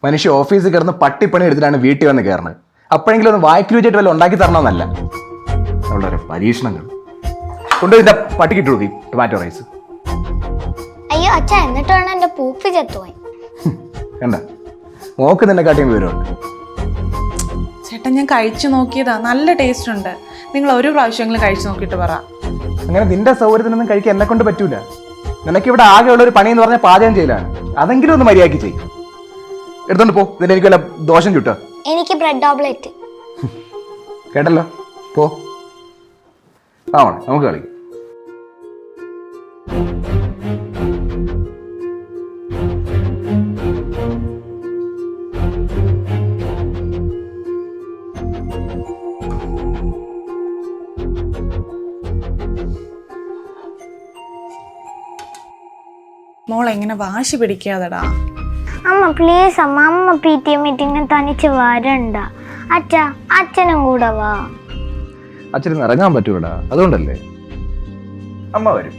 മനുഷ്യ ഓഫീസിൽ കിടന്ന് പട്ടിപ്പണി എടുത്തിട്ടാണ് വീട്ടിൽ വന്ന് കയറുന്നത്. അപ്പോഴെങ്കിലും ഒന്ന് വായ്ക്ക് രുചിയായിട്ട് വല്ല ഉണ്ടാക്കി തരണമെന്നല്ല. അവളുടെ ഒരു പരീക്ഷണങ്ങൾ കൊണ്ടുപോയി ഇതിന്റെ പട്ടിക്കിട്ട് കൊടുക്കും ടൊമാറ്റോ റൈസ്. അയ്യോ അച്ഛ, എന്നിട്ട് വേണം എന്റെ പൂപ്പി ചത്തുപോയി. കണ്ട മോക്ക് നിന്നെ കാട്ടിയും വിവരമുണ്ട്. ചേട്ടാ ഞാൻ കഴിച്ചു നോക്കിയതാ, നല്ല ടേസ്റ്റ് ഉണ്ട്. നിങ്ങൾ ഒരു പ്രാവശ്യമെങ്കിലും കഴിച്ചു നോക്കിയിട്ട് പറ. അങ്ങനെ നിന്റെ സൗകര്യത്തിനൊന്നും കഴിക്കാൻ എന്നെ കൊണ്ട് പറ്റൂല. നിനക്കിവിടെ ആകെയുള്ള ഒരു പണി എന്ന് പറഞ്ഞാൽ പാചകം ചെയ്യലാണ്. അതെങ്കിലും ഒന്ന് മര്യാദയ്ക്ക് ചെയ്യും. എടുത്തോണ്ട് പോ. ഇതിന് എനിക്ക് വല്ല ദോഷം ചുട്ടോ. എനിക്ക് ബ്രെഡ് ഓംലെറ്റ്. കേട്ടല്ലോ, പോ. ആവണം, നമുക്ക് കളിക്കാം. മോളെങ്ങനെ വാശി പിടിക്കാതെടാ. അമ്മ പ്ലീസ് അമ്മ, അമ്മ PTA മീറ്റിംഗിന് തനിച്ച് വരണ്ട. അച്ഛനും കൂടെ വാ. അച്ഛന് ഇറങ്ങാൻ പറ്റൂടാ, അതുകൊണ്ടല്ലേ. അമ്മ വരും.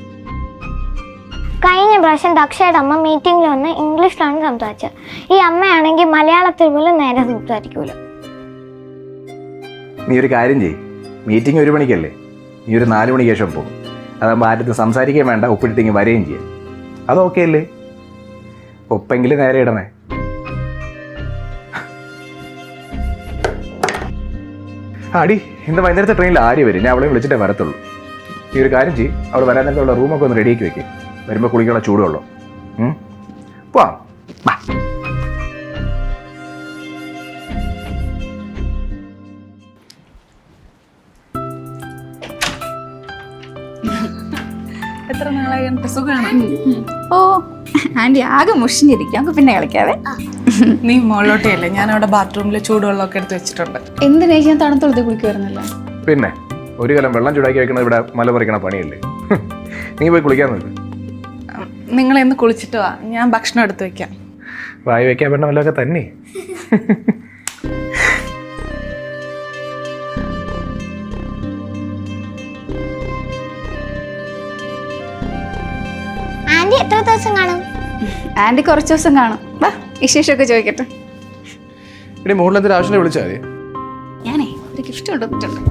കഴിഞ്ഞ പ്രാവശ്യം ദക്ഷയുടെ അമ്മ മീറ്റിംഗിൽ വന്ന് ഇംഗ്ലീഷിലാണ് സംസാരിച്ചത്. ഈ അമ്മയാണെങ്കിൽ മലയാളത്തിൽ പോലും നേരെ സംസാരിക്കൂല. നീ ഒരു കാര്യം ചെയ്യ്. മീറ്റിംഗ് 1 മണിക്കല്ലേ, നീ ഒരു 4 മണിക്ക് ശേഷം പോകും. അതാകുമ്പോൾ ആരും സംസാരിക്കാൻ വേണ്ട, ഒപ്പിട്ടിട്ടെങ്കിൽ വരികയും ചെയ്യാം. അതൊക്കെ അല്ലേ? ഒപ്പെങ്കിലും നേരെ ഇടണേ. ആടി, ഇന്ന് വൈകുന്നേരത്തെ ട്രെയിനിൽ ആര്യ വരും. ഞാൻ അവളെ വിളിച്ചിട്ടേ വരത്തുള്ളൂ. ഈ ഒരു കാര്യം ചെയ്യും, അവൾ വരാൻ നേരത്തുള്ള റൂമൊക്കെ ഒന്ന് റെഡിയാക്കി വെക്കും. വരുമ്പോൾ കുളിക്കുള്ള ചൂടുള്ളൂ. പോവാം. എത്ര നാളായി കണ്ടിട്ട്? സുഖമാണ്. ഓ ആൻറ്റി ആകെ മുഷിഞ്ഞിരിക്കും. നമുക്ക് പിന്നെ കളിക്കാവേ. നീ മുകളിലോട്ടേ അല്ലേ, ഞാൻ അവിടെ ബാത്റൂമിൽ ചൂടുവെള്ളമൊക്കെ എടുത്ത് വെച്ചിട്ടുണ്ട്. എന്തിനാ ഞാൻ തണുത്തുള്ളത് കുളിക്കുമായിരുന്നല്ലോ. പിന്നെ ഒരു കലം വെള്ളം ചൂടാക്കി വെക്കണത് ഇവിടെ മല പറിക്കണ പണിയല്ലേ. നീ പോയി കുളിക്കാൻ നോക്ക്. നിങ്ങൾ എന്ന് കുളിച്ചിട്ട് വാ, ഞാൻ ഭക്ഷണം എടുത്ത് വെക്കാം. വായി വെക്കാൻ പറ്റുന്ന വല്ലതൊക്കെ തന്നെ. ആന്റി എത്ര ദിവസം കാണും? ആൻറ്റി കുറച്ച് ദിവസം കാണും. വാ വിശേഷമൊക്കെ ചോദിക്കട്ടെ. ഇനി മുകളിൽ എന്തൊരു ആവശ്യം വിളിച്ചാൽ മതി. ഞാനേ ഒരു ഗിഫ്റ്റ് കൊണ്ടുവന്നിട്ടുണ്ട്.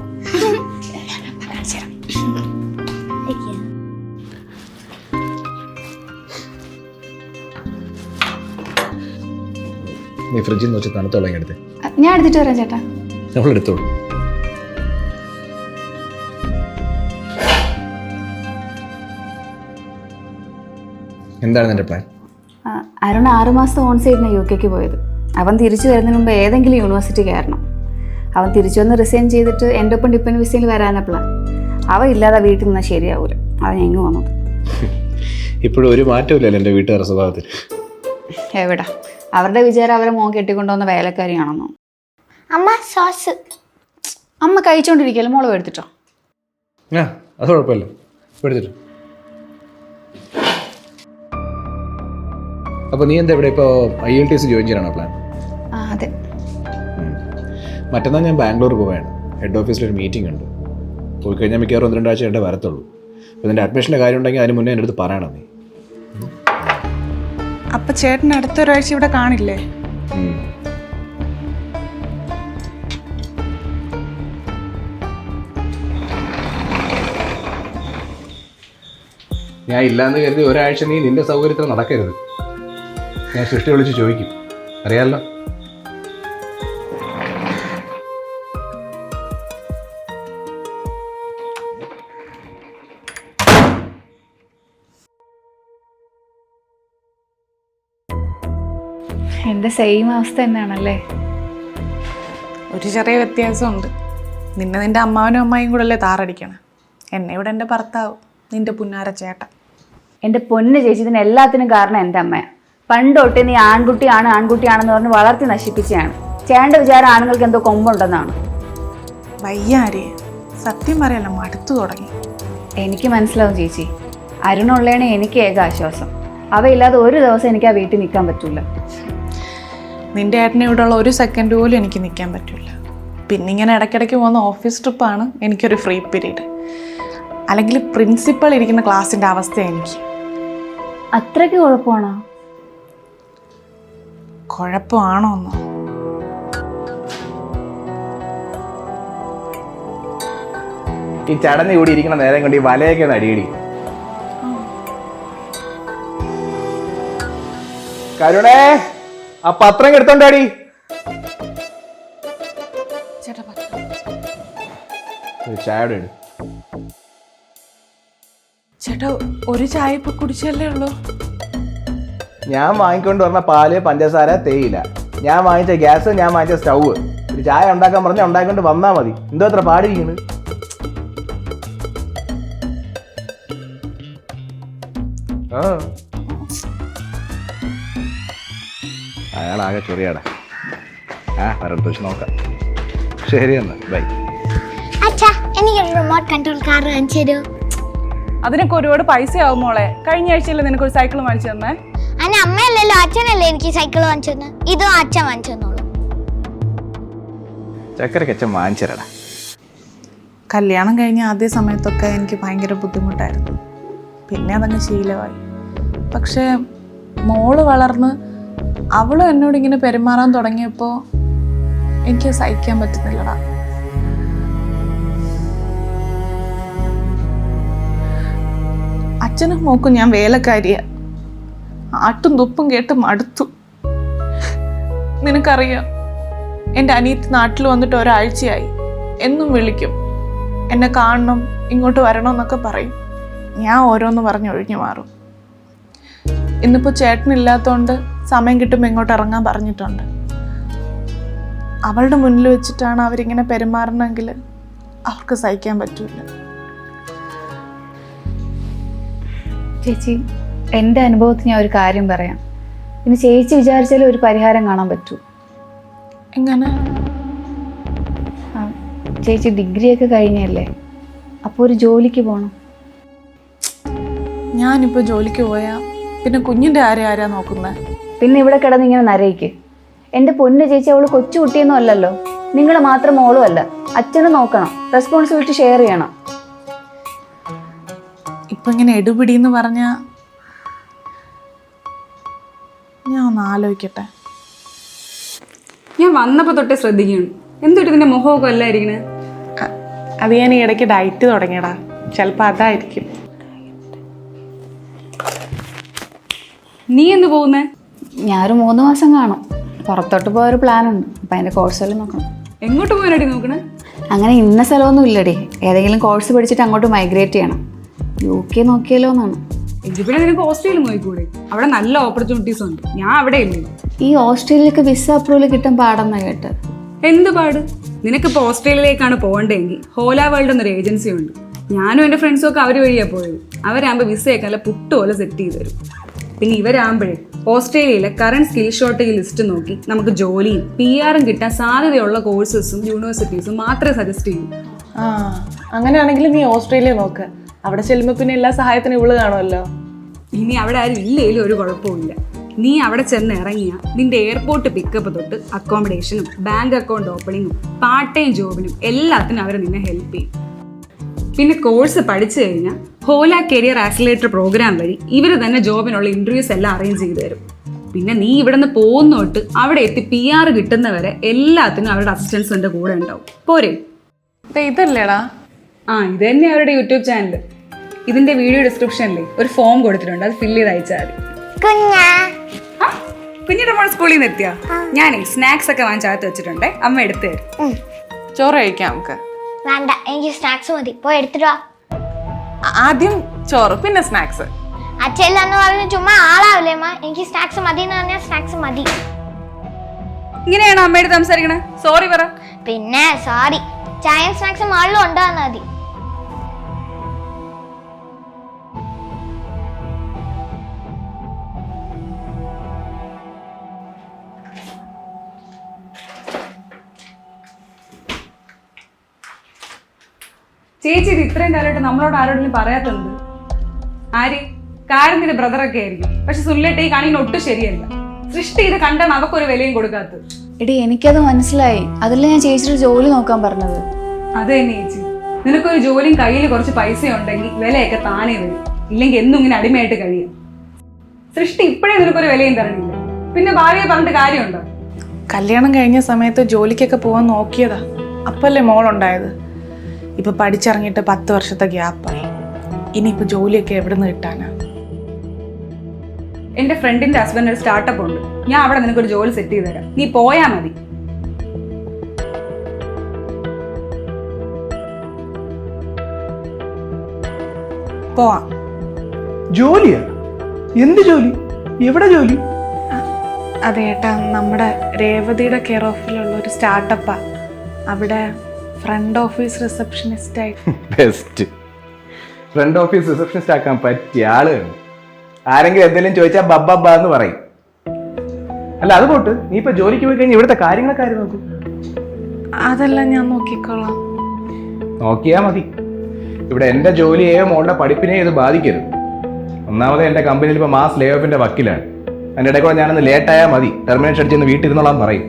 നീ ഫ്രിഡ്ജിൽ നിന്ന് വെച്ച് തണുത്തോളം എടുത്ത് ഞാൻ എടുത്തിട്ട് വരാം ചേട്ടാ. നമ്മൾ എടുത്തോളൂ. എന്താണ് നിന്റെ പ്ലാൻ? അരുൺ 6 മാസത്തെ ഓൺ സൈഡിന് UK പോയത്. അവൻ തിരിച്ചു വരുന്നതിന് മുമ്പ് ഏതെങ്കിലും യൂണിവേഴ്സിറ്റി കയറണം. അവൻ തിരിച്ചു വന്ന് റിസൈൻ ചെയ്തിട്ട് എൻ്റെ ഒപ്പം ഡിപ്പെൻഡ് വിസയിൽ വരാനാ പ്ലാൻ. അവൻ ഇല്ലാതെ വീട്ടിൽ നിന്നാൽ ശരിയാവൂല. അവൻ എങ്ങും വന്നത്. ഇപ്പോഴും ഒരു മാറ്റമില്ലല്ലോ എൻ്റെ വീട്ടുകാരുടെ സ്വഭാവത്തിൽ. എവിടാ, അവരുടെ വിചാരം അവരെ മോൻ കെട്ടിക്കൊണ്ടുവന്ന വേലക്കാരിയാണെന്നോ. അമ്മ സോസ്. അമ്മ കഴിച്ചോണ്ടിരിക്കല്ലോ, മോള് എടുത്തിട്ടോ. അത് കുഴപ്പമില്ല, എടുത്തിട്ട്. അപ്പോൾ നീ എന്താ ഇവിടെ ഇപ്പോൾ IELTS ജോയിൻ ചെയ്യാനാണോ പ്ലാൻ? അതെ. മറ്റന്നാൾ ഞാൻ ബാംഗ്ലൂർ പോവുകയാണ്. ഹെഡ് ഓഫീസിലൊരു മീറ്റിംഗ് ഉണ്ട്. പോയി കഴിഞ്ഞാൽ മിക്കവാറും 1-2 ആഴ്ച എൻ്റെ വരത്തുള്ളൂ. അപ്പോൾ ഇതിൻ്റെ അഡ്മിഷൻ്റെ കാര്യം ഉണ്ടെങ്കിൽ അതിന് മുന്നേ എൻ്റെ അടുത്ത് പറയണം നീ. അപ്പൊ ചേട്ടൻ അടുത്തൊരാഴ്ച ഇവിടെ കാണില്ലേ? ഞാൻ ഇല്ലാന്ന് കരുതി ഒരാഴ്ച നീ നിന്റെ സൗകര്യത്തിൽ നടക്കരുത്. ഞാൻ സൃഷ്ടി വിളിച്ച് ചോദിക്കും, അറിയാമല്ലോ. എൻ്റെ സെയിം അവസ്ഥ തന്നെയാണല്ലേ. ഒരു ചെറിയ വ്യത്യാസമുണ്ട്. നിന്റെ അമ്മാവനും അമ്മായും കൂടെ അല്ലേ താറടിക്കണം. എന്നെ ഇവിടെ എൻ്റെ ഭർത്താവ്, നിന്റെ പുന്നാര ചേട്ടൻ. എൻ്റെ പൊന്ന് ചേച്ചി, ഇതിന് എല്ലാത്തിനും കാരണം എൻ്റെ അമ്മയാണ്. പണ്ട് തൊട്ടേ നീ ആൺകുട്ടിയാണെന്ന് പറഞ്ഞ് വളർത്തി നശിപ്പിച്ചാണ്. ചേട്ടൻ്റെ വിചാരം ആണുങ്ങൾക്ക് എന്തോ കൊമ്പുണ്ടെന്നാണ്. വയ്യാരെ സത്യം പറയല്ല, മടുത്തു തുടങ്ങി. എനിക്ക് മനസ്സിലാവും ചേച്ചി. അരുണുള്ളതാണ് എനിക്ക് ഏക ആശ്വാസം. അവയില്ലാതെ ഒരു ദിവസം എനിക്ക് ആ വീട്ടിൽ നിൽക്കാൻ പറ്റൂല. നിന്റെ ഏട്ടനെ ഇവിടെയുള്ള ഒരു സെക്കൻഡ് പോലും എനിക്ക് നിൽക്കാൻ പറ്റില്ല. പിന്നെ ഇങ്ങനെ ഇടയ്ക്കിടയ്ക്ക് പോകുന്ന ഓഫീസ് ട്രിപ്പാണ് എനിക്കൊരു ഫ്രീ പീരീഡ്. അല്ലെങ്കിൽ പ്രിൻസിപ്പൾ ഇരിക്കുന്ന ക്ലാസ്സിൻ്റെ അവസ്ഥ എനിക്ക്. അത്രയ്ക്ക് കുഴപ്പമാണോ? കുഴപ്പമാണോ എന്നോ? ഈ ചടഞ്ഞ് കൂടി ഇരിക്കുന്ന നേരം കൊണ്ട് ഈ വലയൊക്കെ ഒന്ന് അടിയടി. കരുണേ, ആ പത്രം എടുത്തോണ്ടാടി. ചേട്ടാ ഒരു ചായയുടെ ഇട്. ചേട്ടാ ഒരു ചായ ഇപ്പൊ കുടിച്ചല്ലേ ഉള്ളൂ. ഞാൻ വാങ്ങിക്കൊണ്ട് പറഞ്ഞ പാല്, പഞ്ചസാര, തേയില, ഞാൻ വാങ്ങിച്ച ഗ്യാസ്, ഞാൻ വാങ്ങിച്ച സ്റ്റൗവ്. ഒരു ചായ ഉണ്ടാക്കാൻ പറഞ്ഞാൽ ഉണ്ടാക്കിക്കൊണ്ട് വന്നാൽ മതി. എന്തോ അത്ര പാടിയിരിക്കുന്നത്? അയാളാകെ ചെറിയാടാ. വരട്ടെ, നോക്കാം. ശരി എന്നാ, ബൈ. അച്ഛാ, എനിക്കൊരു റിമോട്ട് കൺട്രോൾ കാർ വാങ്ങിച്ചു തരൂ. അതിനൊക്കെ ഒരുപാട് പൈസ ആവും മോളെ. കഴിഞ്ഞ ആഴ്ചയല്ലേ നിനക്കൊരു സൈക്കിൾ വാങ്ങിച്ചു തന്നേ? അതിന് അമ്മയല്ലല്ലോ, അച്ഛനല്ലേ എനിക്ക് സൈക്കിൾ വാങ്ങിച്ചു തന്നെ. ഇതും അച്ഛൻ വാങ്ങിച്ചു തന്നോളൂ. ചക്കരക്ക് അച്ഛൻ വാങ്ങിച്ചരടാ. കല്യാണം കഴിഞ്ഞ ആദ്യ സമയത്തൊക്കെ എനിക്ക് ഭയങ്കര ബുദ്ധിമുട്ടായിരുന്നു. പിന്നെ അതങ്ങ് ശീലമായി. പക്ഷേ മോള് വളർന്ന് അവളും എന്നോട് ഇങ്ങനെ പെരുമാറാൻ തുടങ്ങിയപ്പോൾ എനിക്ക് സഹിക്കാൻ പറ്റുന്നില്ലടാ. അച്ഛനും മോക്കും ഞാൻ വേലക്കാരിയാ. ആട്ടും തുപ്പും കേട്ട് മടുത്തു. നിനക്കറിയാം, എൻ്റെ അനിയത്തി നാട്ടിൽ വന്നിട്ട് ഒരാഴ്ചയായി. എന്നും വിളിക്കും, എന്നെ കാണണം, ഇങ്ങോട്ട് വരണമെന്നൊക്കെ പറയും. ഞാൻ ഓരോന്ന് പറഞ്ഞ് ഒഴിഞ്ഞു മാറും. ഇന്നിപ്പോൾ ചേട്ടനില്ലാത്തതുകൊണ്ട് സമയം കിട്ടുമ്പോൾ ഇങ്ങോട്ട് ഇറങ്ങാൻ പറഞ്ഞിട്ടുണ്ട്. അവളുടെ മുന്നിൽ വെച്ചിട്ടാണ് അവരിങ്ങനെ പെരുമാറണമെങ്കിൽ അവർക്ക് സഹിക്കാൻ പറ്റില്ല. ചേച്ചി, എൻ്റെ അനുഭവത്തിൽ ഞാൻ ഒരു കാര്യം പറയാം. പിന്നെ ചേച്ചി വിചാരിച്ചാലും ഒരു പരിഹാരം കാണാൻ പറ്റൂ. എങ്ങനെ? ചേച്ചി ഡിഗ്രിയൊക്കെ കഴിഞ്ഞല്ലേ, അപ്പോൾ ഒരു ജോലിക്ക് പോകണം. ഞാനിപ്പോൾ ജോലിക്ക് പോയാൽ പിന്നെ കുഞ്ഞിൻ്റെ ആരാ നോക്കുന്നത്? പിന്നെ ഇവിടെ കിടന്ന് ഇങ്ങനെ നരയിക്ക്. എൻ്റെ പൊന്നു ചേച്ചി, അവൾ കൊച്ചുകുട്ടിയൊന്നും അല്ലല്ലോ. നിങ്ങൾ മാത്രം മോളും അല്ല, അച്ഛനും നോക്കണം. റെസ്പോൺസിബിലിറ്റി ഷെയർ ചെയ്യണം. ഇപ്പം ഇങ്ങനെ എടുപിടിയെന്ന് പറഞ്ഞാൽ ഞാൻ ഒന്ന് ആലോചിക്കട്ടെ. ഞാൻ വന്നപ്പോൾ തൊട്ടേ ശ്രദ്ധിക്കണം. എന്തൊട്ട് ഇതിൻ്റെ മുഖമൊക്കെ അല്ലായിരിക്കണേ? അത് ഞാൻ ഈ ഇടയ്ക്ക് ഡയറ്റ് തുടങ്ങിയടാ. ചിലപ്പോൾ അതായിരിക്കും. നീ എന്ന് പോകുന്നേ? ഞാനൊരു 3 മാസം കാണും. പുറത്തോട്ട് പോയൊരു പ്ലാനുണ്ട്. അപ്പം അതിൻ്റെ കോഴ്സെല്ലാം നോക്കണം. എങ്ങോട്ട് പോകാനടി നോക്കണേ? അങ്ങനെ ഇന്ന സ്ഥലമൊന്നും ഇല്ലടി. ഏതെങ്കിലും കോഴ്സ് പഠിച്ചിട്ട് അങ്ങോട്ട് മൈഗ്രേറ്റ് ചെയ്യണം. UK നോക്കിയാലോ എന്നാണ്. എങ്കിൽ പിന്നെ നിനക്ക് ഓസ്ട്രേലിയ നോക്കിക്കൂടെ? അവിടെ നല്ല ഓപ്പർച്യൂണിറ്റീസ് ഉണ്ട്. ഞാൻ അവിടെ ഇല്ലേ. ഈ ഓസ്ട്രേലിയക്ക് വിസ അപ്രൂവൽ കിട്ടാൻ പാടെന്നാണ് കേട്ട്. എന്ത് പാട്? നിനക്കിപ്പോൾ ഓസ്ട്രേലിയയിലേക്കാണ് പോകേണ്ടതെങ്കിൽ ഹോല വേൾഡ് എന്നൊരു ഏജൻസി ഉണ്ട്. ഞാനും എൻ്റെ ഫ്രണ്ട്സും ഒക്കെ അവർ വഴിയാണ് പോയത്. അവരാകുമ്പോൾ വിസയൊക്കെ നല്ല പുട്ട് പോലെ സെറ്റ് ചെയ്ത് തരും. പിന്നെ ഇവരാകുമ്പോഴേ ഓസ്ട്രേലിയയിലെ കറണ്ട് സ്കിൽ ഷോർട്ടേജ് ലിസ്റ്റ് നോക്കി നമുക്ക് ജോലിയും PR-ഉം കിട്ടാൻ സാധ്യതയുള്ള കോഴ്സസും യൂണിവേഴ്സിറ്റീസും മാത്രമേ സജസ്റ്റ് ചെയ്യൂ. അങ്ങനെയാണെങ്കിൽ നീ ഓസ്ട്രേലിയ നോക്ക്. അവിടെ ചെല്ലുമ്പോൾ പിന്നെ എല്ലാ സഹായത്തിനും ഇവള് കാണുമല്ലോ. ഇനി അവിടെ ആരും ഇല്ലേലും ഒരു കുഴപ്പമില്ല. നീ അവിടെ ചെന്ന് ഇറങ്ങിയ നിന്റെ എയർപോർട്ട് പിക്കപ്പ് തൊട്ട് അക്കോമഡേഷനും ബാങ്ക് അക്കൗണ്ട് ഓപ്പണിങ്ങും പാർട്ട് ടൈം ജോബിനും എല്ലാത്തിനും അവർ നിന്നെ ഹെൽപ്പ് ചെയ്യും. പിന്നെ കോഴ്സ് പഠിച്ചു കഴിഞ്ഞാൽ ഹോല കരിയർ ആക്സിലേറ്റർ പ്രോഗ്രാം വഴി ഇവർ തന്നെ ജോബിനുള്ള ഇൻ്റർവ്യൂസ് എല്ലാം അറേഞ്ച് ചെയ്തു തരും. പിന്നെ നീ ഇവിടെ നിന്ന് പോകുന്നോട്ട് അവിടെ എത്തി PR കിട്ടുന്നവരെ എല്ലാത്തിനും അവരുടെ അസിസ്റ്റൻസ് എൻ്റെ കൂടെ ഉണ്ടാവും. പോരെ? ഇതല്ലേടാ? ഇത് തന്നെ അവരുടെ യൂട്യൂബ് ചാനൽ. ഇതിന്റെ വീഡിയോ ഡിസ്ക്രിപ്ഷനിൽ ഒരു ഫോം കൊടുത്തിട്ടുണ്ട്. അത് ഫില്ല് ചെയ്ത് അയച്ചാൽ മതി. കുഞ്ഞിന്റെ മോൾ സ്കൂളിൽ നിന്ന് എത്തിയാ? ഞാനേ സ്നാക്സ് ഒക്കെ വാങ്ങിച്ചകത്ത് വെച്ചിട്ടുണ്ടേ, അമ്മ എടുത്തു തരും. ചോറ് കഴിക്കാം നമുക്ക്. വേണ്ട, എനിക്ക് സ്നാക്സ് മതി. പോയി എടുത്തിട്ട് വാ. ആദ്യം ചോറ് പിന്നെ സ്നാക്സ്. അച്ഛയില്ലെന്ന് പറഞ്ഞ് ചുമ്മാ ആളാവില്ലേ അമ്മ? എനിക്ക് സ്നാക്സ് മതി എന്ന് പറഞ്ഞാൽ സ്നാക്സ് മതി. ഇങ്ങനെയാണോ അമ്മയോട് സംസാരിക്കണേ? സോറി പറ. പിന്നെ സോറി. ചായയും സ്നാക്സും ആളിലും ഉണ്ടാകുന്ന മതി. ചേച്ചി ഇത് ഇത്രയും കാലമായിട്ട് നമ്മളോട് ആരോടെങ്കിലും പറയാത്തുണ്ട്? ആര്? കാര്യം നിന്റെ ബ്രദറൊക്കെ ആയിരിക്കും. പക്ഷെ സുല്ലേട്ട് ഈ കാണിക്കുന്ന ഒട്ടും ശരിയല്ല. സൃഷ്ടി ഇത് കണ്ടാണ് അവക്കൊരു വിലയും കൊടുക്കാത്തത്. എടി, എനിക്കത് മനസ്സിലായി. അതല്ലേ ഞാൻ ചേച്ചിയുടെ ജോലി നോക്കാൻ പറഞ്ഞത്. അത് തന്നെ ചേച്ചി. നിനക്കൊരു ജോലിയും കയ്യിൽ കുറച്ച് പൈസ ഉണ്ടെങ്കിൽ വിലയൊക്കെ താനേ വരും. ഇല്ലെങ്കിൽ എന്നും ഇങ്ങനെ അടിമയായിട്ട് കഴിയും. സൃഷ്ടി ഇപ്പോഴേ നിനക്കൊരു വിലയും തരണില്ല. പിന്നെ ഭാര്യയെ പറഞ്ഞിട്ട് കാര്യമുണ്ടോ? കല്യാണം കഴിഞ്ഞ സമയത്ത് ജോലിക്കൊക്കെ പോകാൻ നോക്കിയതാ, അപ്പല്ലേ മോളുണ്ടായത്. ഇപ്പൊ പഠിച്ചിറങ്ങിയിട്ട് 10 വർഷത്തെ ഗ്യാപ്പായി. ഇനിയിപ്പോ ജോലിയൊക്കെ എവിടെ നിന്ന് കിട്ടാനാ? എന്റെ ഫ്രണ്ടിന്റെ ഹസ്ബൻഡ് ഒരു സ്റ്റാർട്ടപ്പ് ഉണ്ട്. ഞാൻ അവിടെ നിനക്കൊരു ജോലി സെറ്റ് ചെയ്ത് തരാം. നീ പോയാ മതി. പോവാം. ജോലിയാ? എന്ത് ജോലി? എവിടെ ജോലി? അതെ ഏട്ടാ, നമ്മുടെ രേവതിയുടെ കെയർ ഓഫിലുള്ള ഒരു സ്റ്റാർട്ടപ്പാ. അവിടെ ഫ്രണ്ട് ഓഫീസ് റിസപ്ഷനിസ്റ്റ് ആയിട്ട്. ബെസ്റ്റ്. ഫ്രണ്ട് ഓഫീസ് റിസപ്ഷനിസ്റ്റ് ആക്കാൻ പറ്റിയ ആളുകൾ. ആരെങ്കിലും എന്തെങ്കിലും ചോദിച്ചാൽ ബബ്ബ എന്ന് പറയും. അല്ല അത് പോട്ട്, നീ ഇപ്പൊ ജോലിക്ക് പോയി കഴിഞ്ഞാൽ ഇവിടുത്തെ കാര്യങ്ങളൊക്കെ ആരും നോക്കും? അതെല്ലാം ഞാൻ നോക്കിക്കോളാം. നോക്കിയാ മതി. ഇവിടെ എൻ്റെ ജോലിയെയോ മോളുടെ പഠിപ്പിനെയോ ഇത് ബാധിക്കരുത്. ഒന്നാമത് എൻ്റെ കമ്പനിയിൽ ഇപ്പോൾ മാസ് ലേ ഓഫിൻ്റെ വക്കിലാണ്. അതിൻ്റെ ഇടയ്ക്കൂടെ ഞാനൊന്ന് ലേറ്റായാൽ മതി, ടെർമിനേഷൻ അടിച്ചൊന്ന് വീട്ടിലിരുന്നോളാൻ പറയും.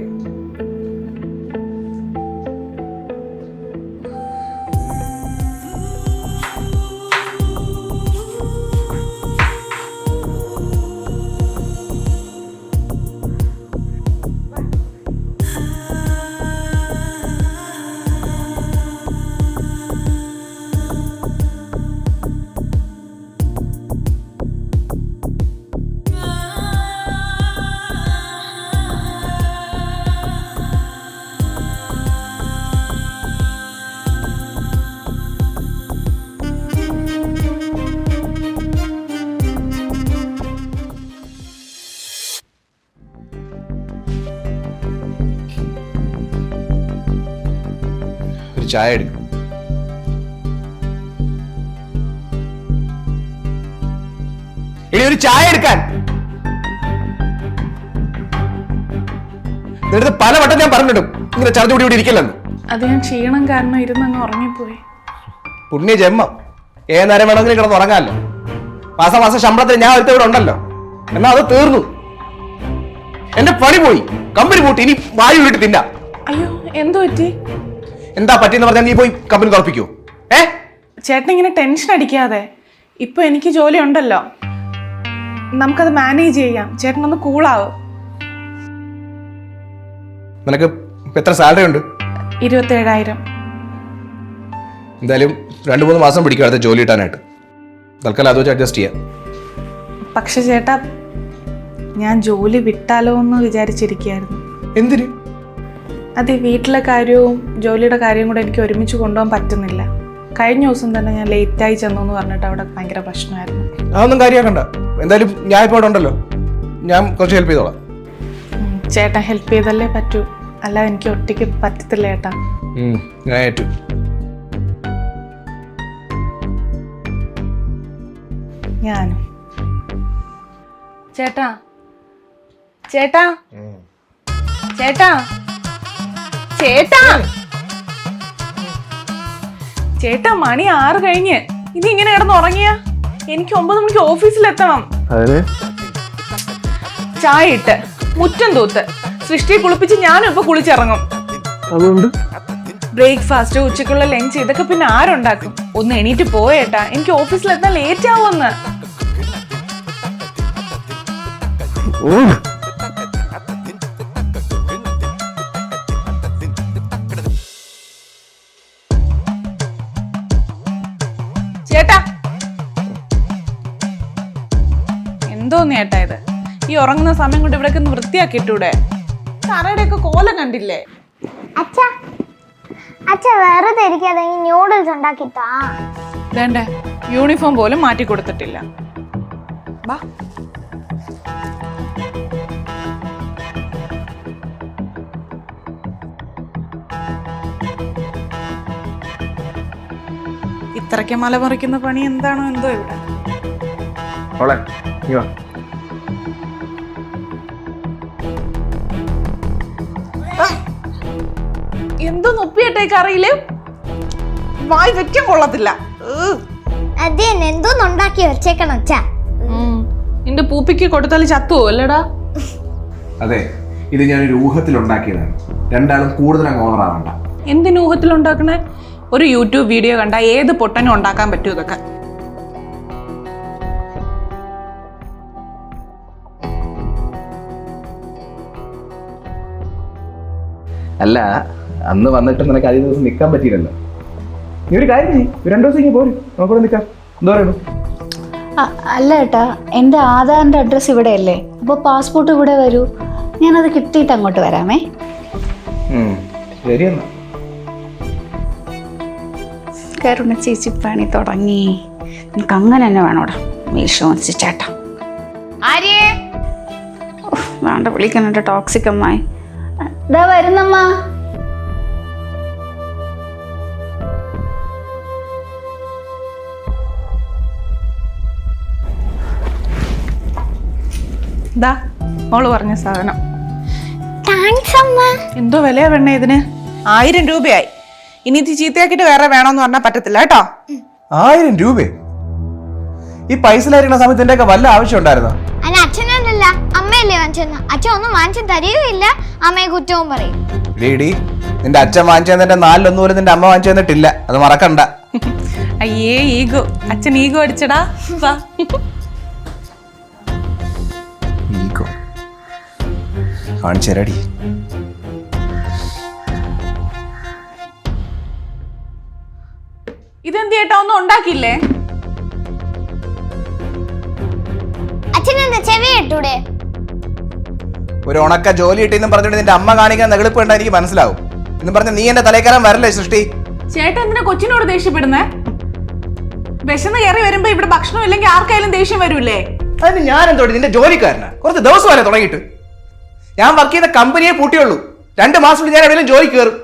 ഒരു ചായ എടുക്കും. ഇനി ഒരു ചായ എടുക്കാൻ നേരത്തെ പലവട്ടം ഞാൻ പറഞ്ഞിട്ടും ഇങ്ങനെ ചർച്ച കൂടി ഇരിക്കില്ലെന്ന്. അത് ഞാൻ ക്ഷീണം കാരണം ഇരുന്നങ്ങ് ഉറങ്ങിപ്പോയി. പുണ്യ ജന്മം. ഏത് നേരം വേണമെങ്കിലും കിടന്ന് ഉറങ്ങാമല്ലോ. മാസം ശമ്പളത്തിൽ ഞാൻ ഒരുത്ത ഇവിടെ ഉണ്ടല്ലോ. എന്നാ അത് തീർന്നു. എന്റെ പണി പോയി, കമ്പനി പൂട്ടി. ഇനി വായു വീട്ടിൽ തിന്നാ. അയ്യോ, എന്തു പറ്റി? എന്താ പറ്റിയെന്ന് പറഞ്ഞാൽ നീ പോയി കമ്പനി തുറപ്പിക്കൂ. ചേട്ടൻ ഇങ്ങനെ ടെൻഷൻ അടിക്കാതെ. ഇപ്പൊ എനിക്ക് ജോലി ഉണ്ടല്ലോ, നമുക്കത് മാനേജ് ചെയ്യാം. ചേട്ടനൊന്ന് കൂളാവും. നിനക്ക് എത്ര സാലറി ഉണ്ട്? 27,000. എന്തായാലും 2-3 മാസം പിടിക്കും അടുത്ത ജോലി കിട്ടാനായിട്ട്. തൽക്കാലം അത് വെച്ച് അഡ്ജസ്റ്റ് ചെയ്യാം. പക്ഷെ ചേട്ടാ, ഞാൻ ജോലി വിട്ടാലോ എന്ന് വിചാരിച്ചിരിക്കുകയായിരുന്നു. എന്തിന്? അത് വീട്ടിലെ കാര്യവും ജോലിയുടെ കാര്യവും കൂടെ എനിക്ക് ഒരുമിച്ച് കൊണ്ടുപോകാൻ പറ്റുന്നില്ല. കഴിഞ്ഞ ദിവസം തന്നെ ഞാൻ ലേറ്റായി ചെന്നു എന്ന് പറഞ്ഞിട്ട് അവിടെ ഭയങ്കര പ്രശ്നമായിരുന്നു. അതൊന്നും കാര്യമാക്കണ്ട. എന്തായാലും ഞാൻ ഇപ്പോൾ അവിടെ ഉണ്ടല്ലോ, ഞാൻ കുറച്ച് ഹെൽപ്പ് ചെയ്തോളാം. ചേട്ടൻ ഹെൽപ്പ് ചെയ്തല്ലേ പറ്റൂ, അല്ലാതെ എനിക്ക് ഒറ്റയ്ക്ക് പറ്റത്തില്ല ചേട്ടാ. ഞാൻ ഏറ്റു. ഞാനും. ചേട്ടാ ചേട്ടാ ചേട്ടാ ചേട്ടാ ചേട്ടാ, മണി 6 കഴിഞ്ഞ്. ഇത് ഇങ്ങനെ കിടന്ന് ഉറങ്ങിയ എനിക്ക് 9 മണിക്ക് ഓഫീസിലെത്തണം. ചായ ഇട്ട് മുറ്റം തൂത്ത് സൃഷ്ടി കുളിപ്പിച്ച് ഞാനും ഇപ്പൊ കുളിച്ചിറങ്ങും. അതുകൊണ്ട് ബ്രേക്ക്ഫാസ്റ്റ്, ഉച്ചക്കുള്ള ലഞ്ച്, ഇതൊക്കെ പിന്നെ ആരുണ്ടാക്കും? ഒന്ന് എണീറ്റ് പോയേട്ടാ, എനിക്ക് ഓഫീസിലെത്താൻ ലേറ്റ് ആവുമെന്ന്. ചേട്ടാ, എന്തോന്ന് ചേട്ടാ ഇത്? ഈ ഉറങ്ങുന്ന സമയം കൊണ്ട് ഇവിടേക്ക് ഒന്ന് വൃത്തിയാക്കിയിട്ടൂടെ? തറയുടെയൊക്കെ കോലം കണ്ടില്ലേ? അച്ഛ വെറുതെ ഇരിക്കാതെ ഈ ന്യൂഡിൽസ് ഉണ്ടാക്കിത്താ. വേണ്ടേ, യൂണിഫോം പോലും മാറ്റി കൊടുത്തിട്ടില്ല. വാ. ഇത്രയ്ക്ക് മലമറിക്കുന്ന പണി എന്താണോ എന്തോ ഇവിടെ. എന്തോ നൊപ്പിയിട്ടേ കറിയില് വായി വെക്കാൻ കൊള്ളത്തില്ല. അതെ, എന്തോന്നുണ്ടാക്കി വെച്ചേക്കണം അച്ഛ. നിന്റെ പൂപ്പിക്ക് കൊടുത്താൽ ചത്തുവോ അല്ലേടാ? അതെ, ഇത് ഞാനൊരു ഊഹത്തിൽ ഉണ്ടാക്കിയതാണ്. രണ്ടാളും കൂടുതൽ അങ്ങ് ഓവറാവണ്ട. എന്തിനു ഊഹത്തിൽ ഉണ്ടാക്കണേ? ഒരു യൂട്യൂബ് വീഡിയോ കണ്ട ഏത് പൊട്ടനും ഉണ്ടാക്കാൻ പറ്റൂ ഇതൊക്കെ. അല്ല, അന്ന് വന്നിട്ട് നിനക്ക് അധികം ദിവസം നിൽക്കാൻ പറ്റിയില്ലല്ലോ. നീ ഒരു കാര്യം ചെയ്യും, 2 ദിവസം ഇങ്ങനെ പോരും, നമുക്കിവിടെ നിൽക്കാം. എന്താ പറയുന്നു? അല്ല ഏട്ടാ, എൻ്റെ ആധാറിൻ്റെ അഡ്രസ്സ് ഇവിടെ അല്ലേ, അപ്പോൾ പാസ്പോർട്ട് ഇവിടെ വരൂ. ഞാനത് കിട്ടിയിട്ട് അങ്ങോട്ട് വരാമേ. ശരിയെന്നാ. കരുണ ചേച്ചി പണി തുടങ്ങി. എനിക്ക് അങ്ങനെ തന്നെ വേണോടാ മീശോച്ച് ചേട്ടാ. വേണ്ട, വിളിക്കുന്നുണ്ട് ടോക്സിക് അമ്മായി. ഇതാ വരുന്നമ്മ. ദാ മോള് പറഞ്ഞ സാധനം. താങ്ക്സ് അമ്മ. എന്തോ വിലയാ വേണേ ഇതിന്? 1000 രൂപയായി. ഇനി ഇത് ചീത്തയാക്കിട്ട് വേറെ വേണമെന്ന് പറഞ്ഞാൽ പറ്റത്തില്ല കേട്ടോ. 1000 രൂപ? ഈ പൈസ ലായിരിക്കുന്ന സമയത്ത് എന്റെ ഒക്കെ വല്ല ആവശ്യം ഉണ്ടായിരുന്നോ? അതിന് അച്ഛനല്ല അമ്മയല്ലേ വാങ്ങിച്ചെന്ന. അച്ഛൻ ഒന്നും വാങ്ങിച്ചു തരികയില്ല, അമ്മയെ കുറ്റവും പറയും. ഡീ, നിന്റെ അച്ഛൻ വാങ്ങിച്ചു തന്നിട്ട് 4 പോലും നിന്റെ അമ്മ വാങ്ങിച്ചു തന്നിട്ടില്ല, അത് മറക്കണ്ട. അയ്യേ ഈഗോ, അച്ഛൻ ഈഗോ അടിച്ചടാ. ഈഗോ കാണിച്ചു തരാടി. ഇതെന്ത് ചേട്ടാ, ഒന്നും ഉണ്ടാക്കിയില്ലേ? അച്ഛനെന്താ ചെവി കേട്ടൂടെ? ഒരു ഉണക്ക ജോലി കിട്ടിയെന്നും പറഞ്ഞിട്ട് നിന്റെ അമ്മ കാണിക്കാൻ നെളിപ്പ് കണ്ടാ എനിക്ക് മനസ്സിലാവും. എന്നും പറഞ്ഞ നീ എന്റെ തലേക്കാരൻ വരല്ലേ സൃഷ്ടി. ചേട്ടാ എന്തിനാ കൊച്ചിനോട് ദേഷ്യപ്പെടുന്നേ? വിശന്ന് കയറി വരുമ്പോ ഇവിടെ ഭക്ഷണം ഇല്ലെങ്കിൽ ആർക്കായാലും ദേഷ്യം വരൂലേ? അതിന് ഞാൻ എന്തോടി നിന്റെ ജോലിക്കാരനാ? കുറച്ച് ദിവസമല്ലേ തുടങ്ങിയിട്ട്. ഞാൻ വർക്ക് ചെയ്ത കമ്പനിയെ പൂട്ടിയുള്ളൂ. 2 മാസം ഞാൻ എവിടെയും ജോലി കയറും,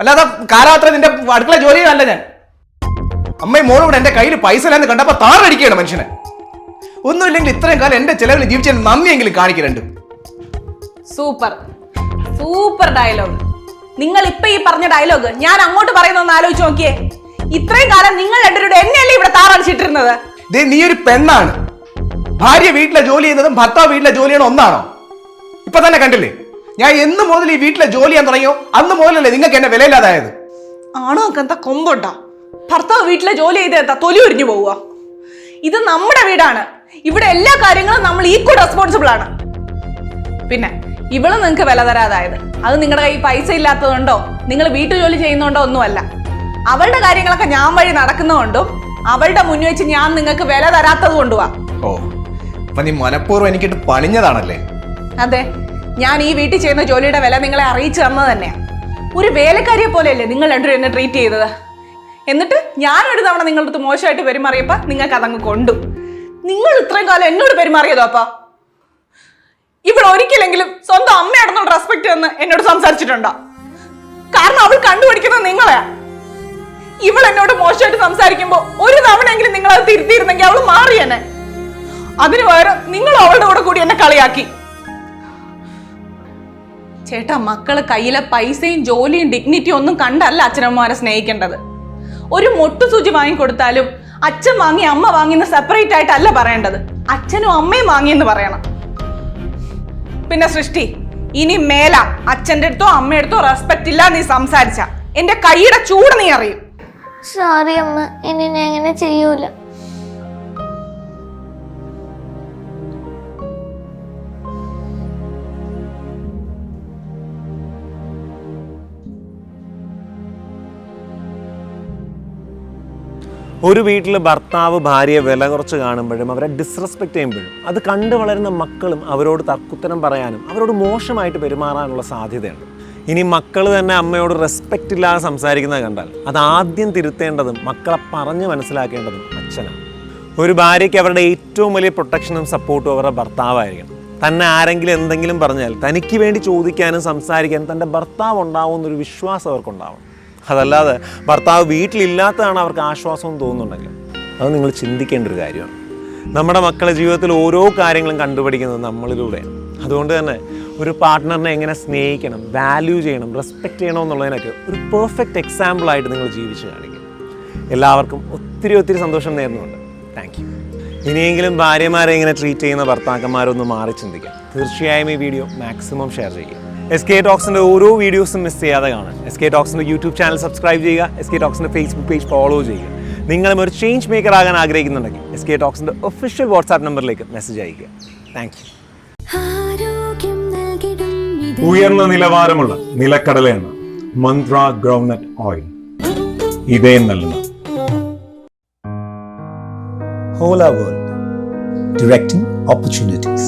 അല്ലാതെ കാലാത്ര നിന്റെ അടുക്കള ജോലിയല്ല ഞാൻ. അമ്മയും മോളും കൂടെ എന്റെ കയ്യിൽ പൈസ ഇല്ലാന്ന് കണ്ടപ്പോ താറടിക്കുകയാണ് മനുഷ്യനെ. ഒന്നുമില്ലെങ്കിൽ ഇത്രയും കാലം എന്റെ ചെലവിൽ ജീവിച്ചതിന് നന്ദിയെങ്കിലും കാണിക്കുന്നുണ്ട്. Super super dialogue. നിങ്ങൾ ഇപ്പൊ ഈ പറഞ്ഞ ഡയലോഗ് ഞാൻ അങ്ങോട്ട് പറയുന്നൊന്ന് ആലോചിച്ച് നോക്കിയേ. ഇത്രയും കാലം നിങ്ങൾ രണ്ടുപേരുടെ എന്നെയല്ലേ ഇവിടെ താറടിച്ചിട്ടിരുന്നത്? നീ ഒരു പെണ്ണാണ്. ഭാര്യ വീട്ടിലെ ജോലി ചെയ്യുന്നതും ഭർത്താവ് വീട്ടിലെ ജോലി ചെയ്യണം ഒന്നാണോ? ഇപ്പൊ തന്നെ കണ്ടില്ലേ, ഞാൻ എന്ന് മുതൽ ഈ വീട്ടിലെ ജോലി ചെയ്യാൻ തുടങ്ങിയോ അന്ന് മുതലല്ലേ നിങ്ങൾക്ക് എന്നെ വിലയില്ലാതായത്. ആണോ എന്താ കൊമ്പുണ്ടോ? ഭർത്താവ് വീട്ടിലെ ജോലി ചെയ്ത് തൊലി ഉരിഞ്ഞു പോവുക. ഇത് നമ്മുടെ വീടാണ്, ഇവിടെ എല്ലാ കാര്യങ്ങളും നമ്മൾ ഈക്വൽ റെസ്പോൺസിബിൾ ആണ്. പിന്നെ ഇവള് നിങ്ങൾക്ക് വില തരാതായത് അത് നിങ്ങളുടെ കയ്യിൽ പൈസ ഇല്ലാത്തതുകൊണ്ടോ നിങ്ങൾ വീട്ടു ജോലി ചെയ്യുന്നതുകൊണ്ടോ ഒന്നുമല്ല. അവളുടെ കാര്യങ്ങളൊക്കെ ഞാൻ വഴി നടക്കുന്നതുകൊണ്ടും അവളുടെ മുന്നിൽ വെച്ച് ഞാൻ നിങ്ങൾക്ക് വില തരാത്തത് കൊണ്ടുവാ. ഓ, അപ്പൊ നീ മനഃപൂർവ്വം എനിക്കിട്ട് പണിഞ്ഞതാണല്ലേ? അതെ, ഞാൻ ഈ വീട്ടിൽ ചെയ്യുന്ന ജോലിയുടെ വില നിങ്ങളെ അറിയിച്ചു തന്നത് തന്നെയാ. ഒരു വേലക്കാരിയെ പോലെയല്ലേ നിങ്ങൾ രണ്ടുപേരും എന്നെ ട്രീറ്റ് ചെയ്തത്. എന്നിട്ട് ഞാനൊരു തവണ നിങ്ങളുടെ അടുത്ത് മോശമായിട്ട് പെരുമാറിയപ്പോ നിങ്ങൾക്ക് അതങ്ങ് കൊണ്ടു. നിങ്ങൾ ഇത്രയും കാലം എന്നോട് പെരുമാറിയതോ? അപ്പ ഇവിടെ ഒരിക്കലെങ്കിലും സ്വന്തം അമ്മയാണെന്നുള്ള റെസ്പെക്ട് എന്ന് എന്നോട് സംസാരിച്ചിട്ടുണ്ടോ? കാരണം അവൾ കണ്ടുപിടിക്കുന്നത് നിങ്ങളെയാ. ഇവൾ എന്നോട് മോശമായിട്ട് സംസാരിക്കുമ്പോ ഒരു തവണയെങ്കിലും നിങ്ങൾ അത് തിരുത്തിയിരുന്നെങ്കിൽ അവൾ മാറിയെന്നെ. അതിനു പകരം നിങ്ങൾ അവളുടെ കൂടെ കൂടി എന്നെ കളിയാക്കി. ചേട്ടാ, മക്കള് കയ്യിലെ പൈസയും ജോലിയും ഡിഗ്നിറ്റിയും ഒന്നും കണ്ടല്ല അച്ഛനമ്മമാരെ സ്നേഹിക്കേണ്ടത്. ഒരു മൊട്ടുസൂചി വാങ്ങിക്കൊടുത്താലും അച്ഛൻ വാങ്ങി അമ്മ വാങ്ങിന്ന് സെപ്പറേറ്റ് ആയിട്ടല്ല പറയേണ്ടത്, അച്ഛനും അമ്മയും വാങ്ങിയെന്ന് പറയണം. പിന്നെ സൃഷ്ടി, ഇനി മേല അച്ഛൻ്റെ അടുത്തോ അമ്മയുടെ അടുത്തോ റെസ്പെക്ട് ഇല്ല നീ സംസാരിച്ച എന്റെ കൈയുടെ ചൂട് നീ അറിയും. സോറി അമ്മ, ഇനി ഞാൻ അങ്ങനെ ചെയ്യൂല. ഒരു വീട്ടിൽ ഭർത്താവ് ഭാര്യയെ വില കുറച്ച് കാണുമ്പോഴും അവരെ ഡിസ്റെസ്പെക്റ്റ് ചെയ്യുമ്പോഴും അത് കണ്ടു വളരുന്ന മക്കളും അവരോട് തർക്കുത്തരം പറയാനും അവരോട് മോശമായിട്ട് പെരുമാറാനുള്ള സാധ്യതയുണ്ട്. ഇനി മക്കൾ തന്നെ അമ്മയോട് റെസ്പെക്റ്റ് ഇല്ലാതെ സംസാരിക്കുന്നത് കണ്ടാൽ അത് ആദ്യം തിരുത്തേണ്ടതും മക്കളെ പറഞ്ഞ് മനസ്സിലാക്കേണ്ടതും അച്ഛനാണ്. ഒരു ഭാര്യയ്ക്ക് അവരുടെ ഏറ്റവും വലിയ പ്രൊട്ടക്ഷനും സപ്പോർട്ടും അവരുടെ ഭർത്താവായിരിക്കണം. തന്നെ ആരെങ്കിലും എന്തെങ്കിലും പറഞ്ഞാൽ തനിക്ക് വേണ്ടി ചോദിക്കാനും സംസാരിക്കാനും തൻ്റെ ഭർത്താവ് ഉണ്ടാവുമെന്നൊരു വിശ്വാസം അവർക്കുണ്ടാവണം. അതല്ലാതെ ഭർത്താവ് വീട്ടിലില്ലാത്തതാണ് അവർക്ക് ആശ്വാസം തോന്നുന്നുണ്ടെങ്കിൽ അത് നിങ്ങൾ ചിന്തിക്കേണ്ട ഒരു കാര്യമാണ്. നമ്മുടെ മക്കളെ ജീവിതത്തിൽ ഓരോ കാര്യങ്ങളും കണ്ടുപിടിക്കുന്നത് നമ്മളിലൂടെയാണ്. അതുകൊണ്ട് തന്നെ ഒരു പാർട്ട്ണറിനെ എങ്ങനെ സ്നേഹിക്കണം, വാല്യൂ ചെയ്യണം, റെസ്പെക്റ്റ് ചെയ്യണം എന്നുള്ളതിനൊക്കെ ഒരു പെർഫെക്റ്റ് എക്സാമ്പിളായിട്ട് നിങ്ങൾ ജീവിച്ച് കാണിക്കും. എല്ലാവർക്കും ഒത്തിരി ഒത്തിരി സന്തോഷം നേരുന്നുണ്ട്. Thank you. ഇനിയെങ്കിലും ഭാര്യമാരെ ഇങ്ങനെ ട്രീറ്റ് ചെയ്യുന്ന ഭർത്താക്കന്മാരൊന്ന് മാറി ചിന്തിക്കാം. തീർച്ചയായും ഈ വീഡിയോ മാക്സിമം ഷെയർ ചെയ്യുക. SK ടോക്സിൻ്റെ ഓരോ വീഡിയോസും മിസ് ചെയ്യാതെ കാണാൻ SK ടോക്സിൻ്റെ യൂട്യൂബ് ചാനൽ സബ്സ്ക്രൈബ് ചെയ്യുക. SK ടോക്സിൻ്റെ ഫേസ്ബുക്ക് പേജ് ഫോളോ ചെയ്യുക. നിങ്ങളും ഒരു ചേഞ്ച് മേക്കർ ആകാൻ ആഗ്രഹിക്കുന്നുണ്ടെങ്കിൽ SK ടോക്സിൻ്റെ ഒഫീഷ്യൽ വാട്സാപ്പ് നമ്പറിലേക്ക് മെസ്സേജ് അയയ്ക്കുക. Thank you. ഉയർന്ന നിലവാരമുള്ള നിലക്കടല എണ്ണ മന്ത്ര ഗ്രൗണ്ട്നട്ട് ഓയിൽ. ഇതയം നൽകുന്നു. Hola World, directing opportunities.